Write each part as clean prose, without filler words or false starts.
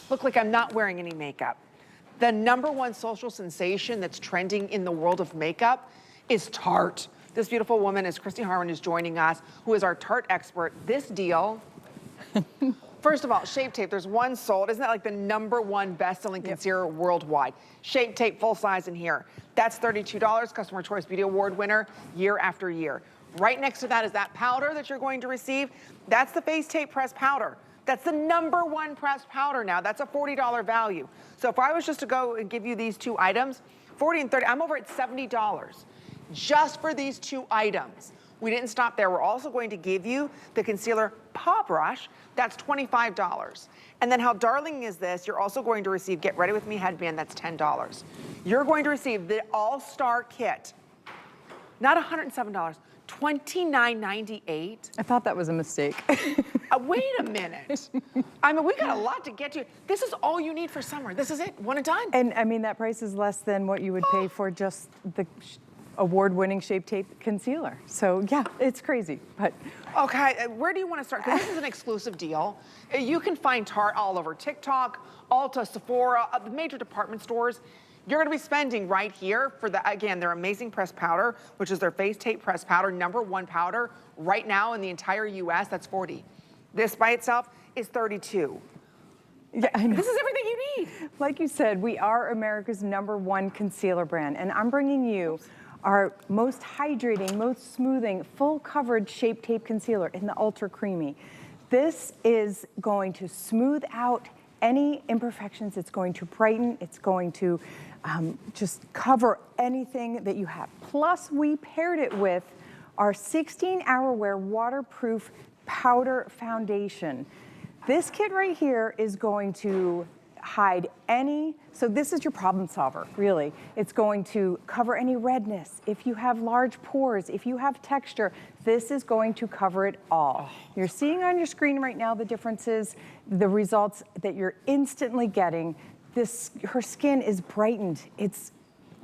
look like I'm not wearing any makeup. The #1 social sensation that's trending in the world of makeup is Tarte. This beautiful woman is Christy Harmon, is joining us, who is our Tarte expert. This deal, first of all, Shape Tape, there's one sold. Isn't that like the #1 best-selling concealer worldwide? Shape Tape full size in here. That's $32, Customer Choice Beauty Award winner year after year. Right next to that is that powder that you're going to receive. That's the Face Tape Press Powder. That's the #1 pressed powder now. That's a $40 value. So if I was just to go and give you these two items, 40 and 30, I'm over at $70 just for these two items. We didn't stop there. We're also going to give you the concealer Paw Brush. That's $25. And then how darling is this? You're also going to receive Get Ready With Me Headband. That's $10. You're going to receive the All-Star Kit. Not $107, $29.98. I thought that was a mistake. Wait a minute. I mean, we got a lot to get to. This is all you need for summer. This is it, one and done. And I mean, that price is less than what you would pay for just the award-winning Shape Tape concealer. So yeah, it's crazy, but. Okay, where do you want to start? Because this is an exclusive deal. You can find Tarte all over TikTok, Ulta, Sephora, the major department stores. You're gonna be spending right here for the, again, their amazing pressed powder, which is their Face Tape pressed powder, #1 powder. Right now in the entire US, that's 40. This by itself is 32. Yeah, I know. This is everything you need. Like you said, we are America's #1 concealer brand, and I'm bringing you our most hydrating, most smoothing, full coverage Shape Tape concealer in the Ultra Creamy. This is going to smooth out any imperfections. It's going to brighten. It's going to just cover anything that you have. Plus, we paired it with our 16-hour wear waterproof powder foundation. This kit right here is going to hide any, so this is your problem solver, really. It's going to cover any redness. If you have large pores, if you have texture, this is going to cover it all. You're seeing on your screen right now the differences, the results that you're instantly getting. Her skin is brightened. It's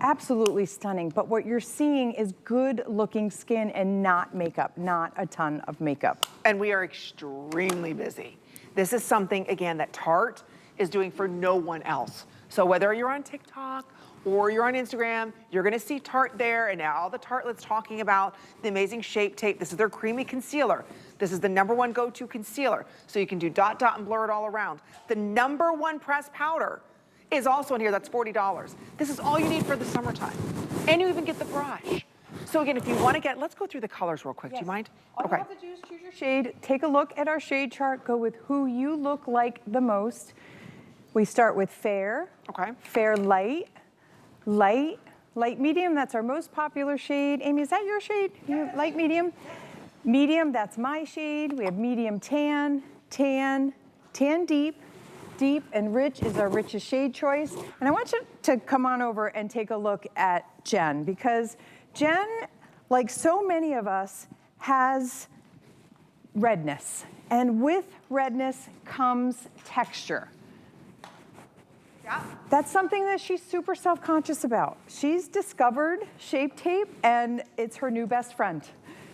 absolutely stunning, but what you're seeing is good looking skin and not makeup, not a ton of makeup. And we are extremely busy. This is something, again, that Tarte is doing for no one else. So whether you're on TikTok or you're on Instagram, you're gonna see Tarte there, and now all the Tartelets talking about the amazing Shape Tape. This is their creamy concealer. This is the #1 go-to concealer. So you can do dot, dot, and blur it all around. The #1 pressed powder is also in here, that's $40. This is all you need for the summertime. And you even get the brush. So again, if you wanna get, let's go through the colors real quick, Yes. Do you mind? All you have to do is choose your shade, take a look at our shade chart, go with who you look like the most. We start with fair, fair light, light, light medium, that's our most popular shade. Amy, is that your shade? Yes. Light medium? Medium, that's my shade. We have medium tan, tan, tan deep, deep and rich is our richest shade choice. And I want you to come on over and take a look at Jen, because Jen, like so many of us, has redness. And with redness comes texture. Yeah. That's something that she's super self-conscious about. She's discovered Shape Tape, and it's her new best friend.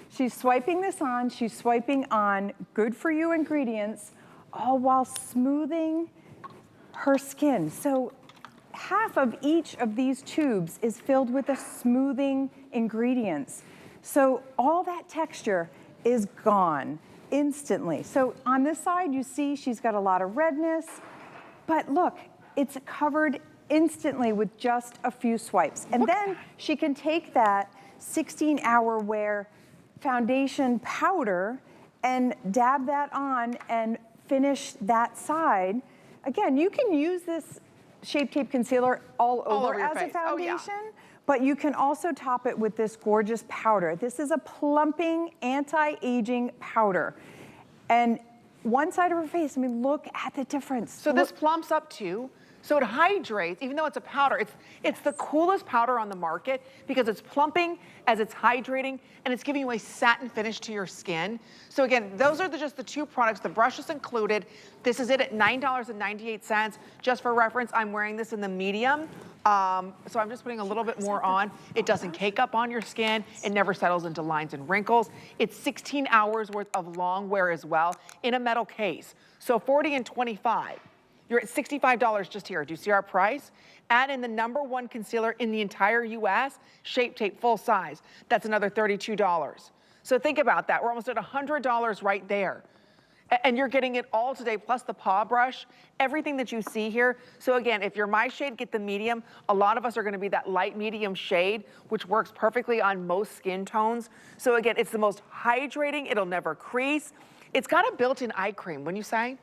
She's swiping this on, she's swiping on good-for-you ingredients, all while smoothing her skin. So half of each of these tubes is filled with the smoothing ingredients. So all that texture is gone instantly. So on this side, you see she's got a lot of redness, but look, it's covered instantly with just a few swipes. And then she can take that 16-hour wear foundation powder and dab that on and finish that side. Again, you can use this Shape Tape concealer all over as a foundation, but you can also top it with this gorgeous powder. This is a plumping, anti-aging powder. And one side of her face, I mean, look at the difference. So this plumps up too. So it hydrates, even though it's a powder. It's the coolest powder on the market because it's plumping as it's hydrating, and it's giving you a satin finish to your skin. So again, those are just the two products. The brush is included. This is it at $9.98. Just for reference, I'm wearing this in the medium. So I'm just putting a little bit more on. It doesn't cake up on your skin. It never settles into lines and wrinkles. It's 16 hours worth of long wear as well in a metal case. So 40 and 25. You're at $65 just here. Do you see our price? Add in the #1 concealer in the entire US, Shape Tape full size. That's another $32. So think about that. We're almost at $100 right there. And you're getting it all today, plus the Paw Brush, everything that you see here. So again, if you're my shade, get the medium. A lot of us are gonna be that light medium shade, which works perfectly on most skin tones. So again, it's the most hydrating, it'll never crease. It's got a built-in eye cream, wouldn't you say?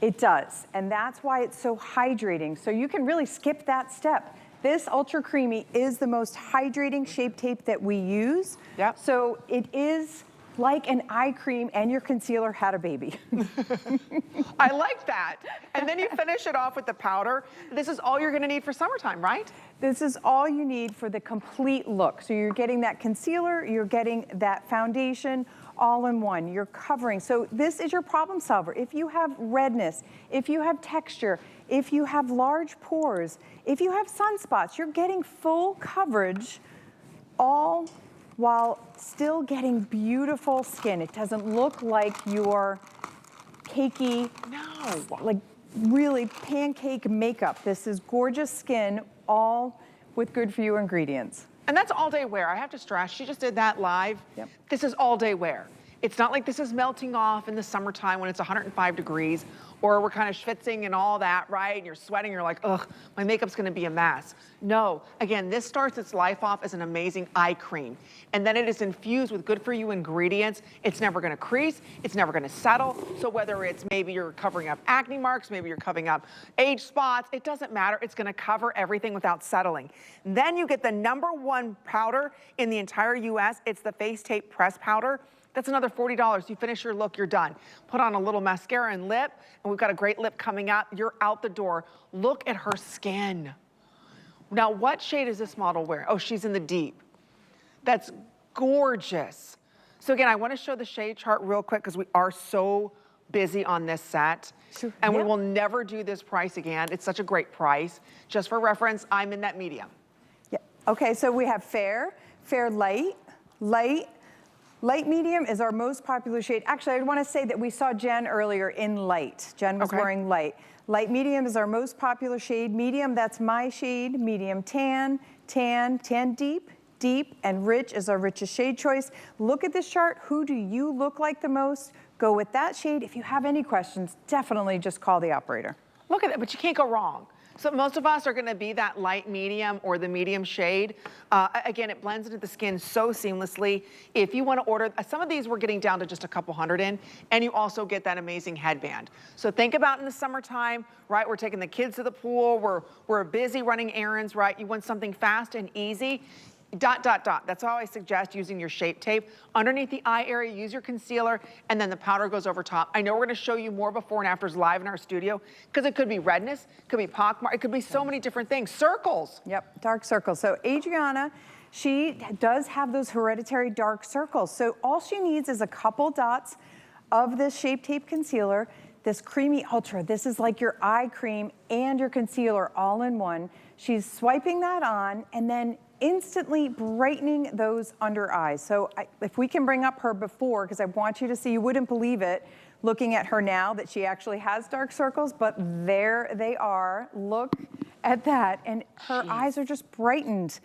It does, and that's why it's so hydrating. So you can really skip that step. This Ultra Creamy is the most hydrating Shape Tape that we use. Yep. So it is like an eye cream and your concealer had a baby. I like that. And then you finish it off with the powder. This is all you're gonna need for summertime, right? This is all you need for the complete look. So you're getting that concealer, you're getting that foundation, all in one. You're covering. So this is your problem solver. If you have redness, if you have texture, if you have large pores, if you have sunspots, you're getting full coverage, all while still getting beautiful skin. It doesn't look like you're cakey, like really pancake makeup. This is gorgeous skin, all with good for you ingredients. And that's all day wear. I have to stress, she just did that live. Yep. This is all day wear. It's not like this is melting off in the summertime when it's 105 degrees, or we're kind of schwitzing and all that, right? And you're sweating, you're like, ugh, my makeup's gonna be a mess. No, again, this starts its life off as an amazing eye cream. And then it is infused with good for you ingredients. It's never gonna crease, it's never gonna settle. So whether it's maybe you're covering up acne marks, maybe you're covering up age spots, it doesn't matter. It's gonna cover everything without settling. Then you get the #1 powder in the entire US. It's the Face Tape Press Powder. That's another $40. You finish your look, you're done. Put on a little mascara and lip, and we've got a great lip coming up. You're out the door. Look at her skin. Now, what shade is this model wearing? Oh, she's in the deep. That's gorgeous. So again, I wanna show the shade chart real quick because we are so busy on this set. Sure. And we Yep. will never do this price again. It's such a great price. Just for reference, I'm in that medium. Yeah. Okay, so we have fair, fair light, light. Light medium is our most popular shade. Actually, I want to say that we saw Jen earlier in light. Jen was wearing light. Light medium is our most popular shade. Medium, that's my shade. Medium tan, tan, tan deep, deep, and rich is our richest shade choice. Look at this chart. Who do you look like the most? Go with that shade. If you have any questions, definitely just call the operator. Look at that, but you can't go wrong. So most of us are gonna be that light medium or the medium shade. Again, it blends into the skin so seamlessly. If you wanna order, some of these we're getting down to just a couple hundred in, and you also get that amazing headband. So think about in the summertime, right? We're taking the kids to the pool, we're busy running errands, right? You want something fast and easy. ... That's how I suggest using your Shape Tape. Underneath the eye area, use your concealer, and then the powder goes over top. I know we're gonna show you more before and afters live in our studio, because it could be redness, it could be pockmark, it could be so many different things. Circles. Yep, dark circles. So Adriana, she does have those hereditary dark circles. So all she needs is a couple dots of this Shape Tape concealer, this Creamy Ultra. This is like your eye cream and your concealer all in one. She's swiping that on and then instantly brightening those under eyes. So if we can bring up her before, because I want you to see, you wouldn't believe it, looking at her now that she actually has dark circles, but there they are. Look at that. And her eyes are just brightened.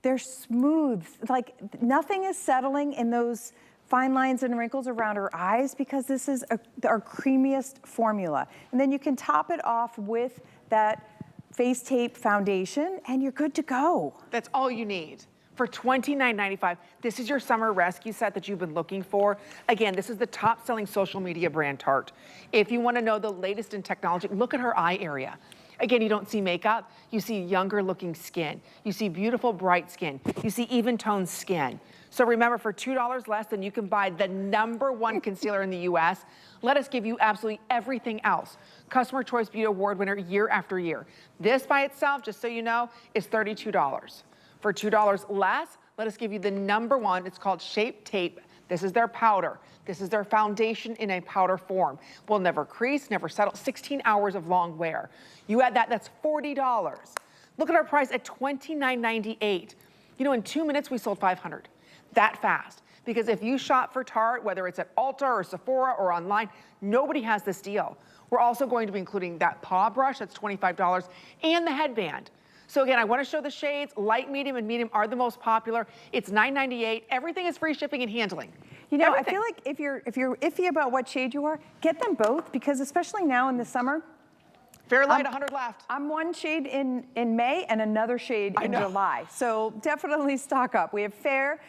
They're smooth. Like nothing is settling in those fine lines and wrinkles around her eyes because this is our creamiest formula. And then you can top it off with that Face Tape foundation and you're good to go. That's all you need. For $29.95, this is your summer rescue set that you've been looking for. Again, this is the top selling social media brand Tarte. If you wanna know the latest in technology, look at her eye area. Again, you don't see makeup, you see younger looking skin. You see beautiful bright skin. You see even toned skin. So remember, for $2 less than you can buy the #1 concealer in the US, let us give you absolutely everything else. Customer Choice Beauty Award winner year after year. This by itself, just so you know, is $32. For $2 less, let us give you the #1. It's called Shape Tape. This is their powder. This is their foundation in a powder form. Will never crease, never settle. 16 hours of long wear. You add that, that's $40. Look at our price at $29.98. You know, in 2 minutes, we sold 500. That fast. Because if you shop for Tarte, whether it's at Ulta or Sephora or online, nobody has this deal. We're also going to be including that Paw Brush, that's $25, and the headband. So again, I want to show the shades. Light, medium, and medium are the most popular. It's $9.98. Everything is free shipping and handling. You know, Everything. I feel like if you're iffy about what shade you are, get them both, because especially now in the summer, Fair light, 100 left. I'm one shade in May and another shade in July. So definitely stock up. We have fair,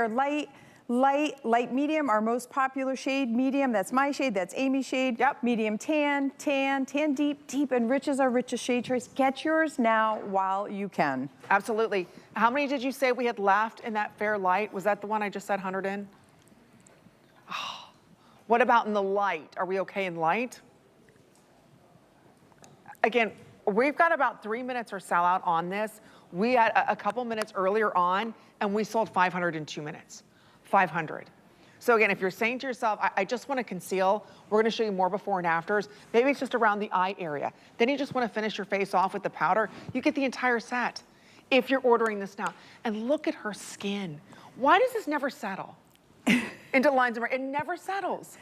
light, light medium, our most popular shade. Medium, that's my shade, that's Amy's shade. Yep. Medium tan, deep enriches our richest shade choice. Get yours now while you can. Absolutely. How many did you say we had left in that fair light? Was that the one I just said 100 in? Oh. What about in the light? Are we okay in light? Again, we've got about 3 minutes or sell out on this. We had a couple minutes earlier on, and we sold 500 in 2 minutes. 500. So again, if you're saying to yourself, I just want to conceal, we're going to show you more before and afters. Maybe it's just around the eye area. Then you just want to finish your face off with the powder. You get the entire set if you're ordering this now. And look at her skin. Why does this never settle into lines of, it never settles.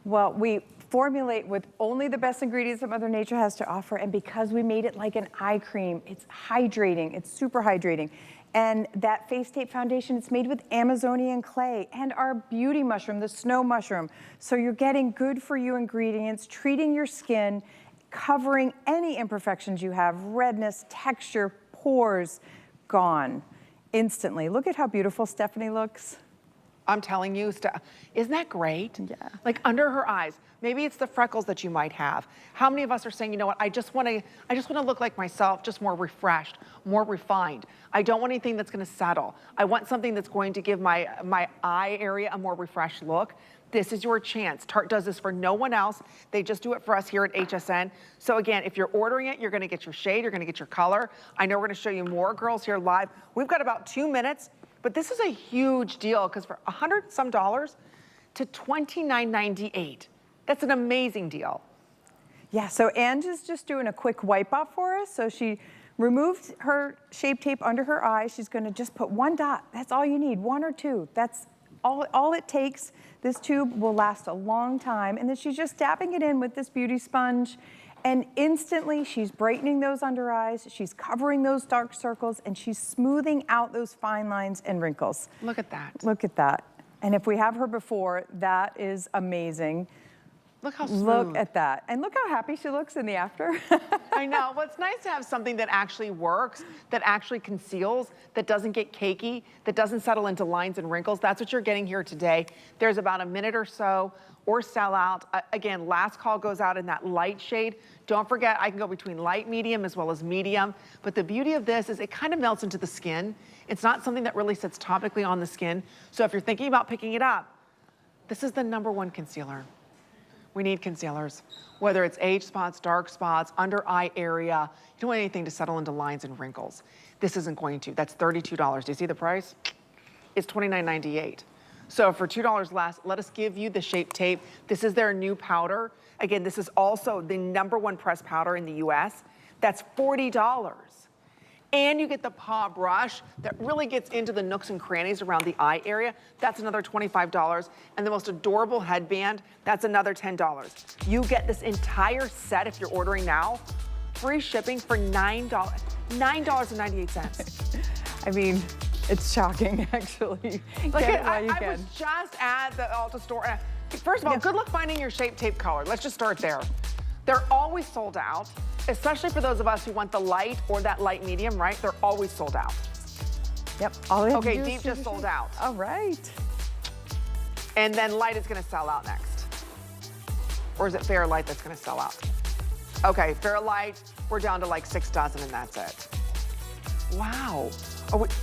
Well, we formulate with only the best ingredients that Mother Nature has to offer, and because we made it like an eye cream, it's hydrating, it's super hydrating. And that face tape foundation, it's made with Amazonian clay and our beauty mushroom, the snow mushroom. So you're getting good for you ingredients, treating your skin, covering any imperfections you have, redness, texture, pores, gone instantly. Look at how beautiful Stephanie looks. I'm telling you, isn't that great? Yeah. Like under her eyes, maybe it's the freckles that you might have. How many of us are saying, you know what, I just want to look like myself, just more refreshed, more refined. I don't want anything that's going to settle. I want something that's going to give my eye area a more refreshed look. This is your chance. Tarte does this for no one else. They just do it for us here at HSN. So again, if you're ordering it, you're going to get your shade, you're going to get your color. I know we're going to show you more girls here live. We've got about 2 minutes. But this is a huge deal because for $100 some to $29.98, that's an amazing deal. Yeah, so Ange is just doing a quick wipe off for us. So she removed her shape tape under her eye. She's gonna just put 1 dot. That's all you need, 1 or 2. That's all it takes. This tube will last a long time. And then she's just dabbing it in with this beauty sponge. And instantly, she's brightening those under eyes, she's covering those dark circles, and she's smoothing out those fine lines and wrinkles. Look at that. Look at that. And if we have her before, that is amazing. Look how smooth. Look at that. And look how happy she looks in the after. I know. Well, it's nice to have something that actually works, that actually conceals, that doesn't get cakey, that doesn't settle into lines and wrinkles. That's what you're getting here today. There's about a minute or so or sell out. Again, last call goes out in that light shade. Don't forget, I can go between light, medium, as well as medium. But the beauty of this is it kind of melts into the skin. It's not something that really sits topically on the skin. So if you're thinking about picking it up, this is the #1 concealer. We need concealers, whether it's age spots, dark spots, under eye area. You don't want anything to settle into lines and wrinkles. This isn't going to. That's $32. Do you see the price? It's $29.98. So for $2 less, let us give you the shape tape. This is their new powder. Again, this is also the #1 pressed powder in the US. That's $40. And you get the Paw Brush that really gets into the nooks and crannies around the eye area. That's another $25. And the most adorable headband, that's another $10. You get this entire set if you're ordering now. Free shipping for $9.98. I mean, it's shocking, actually. Look Get it at, while you I can. was just at the Ulta store. First of all, good luck finding your shape tape color. Let's just start there. They're always sold out, especially for those of us who want the light or that light medium, right? They're always sold out. Yep. All we have to Okay, do is deep just sold out. All right. And then light is gonna sell out next. Or is it fair light that's gonna sell out? Okay, fair light, we're down to like 6 dozen and that's it. Wow.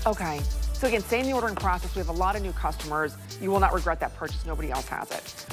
Okay. So again, stay in the ordering process. We have a lot of new customers. You will not regret that purchase. Nobody else has it.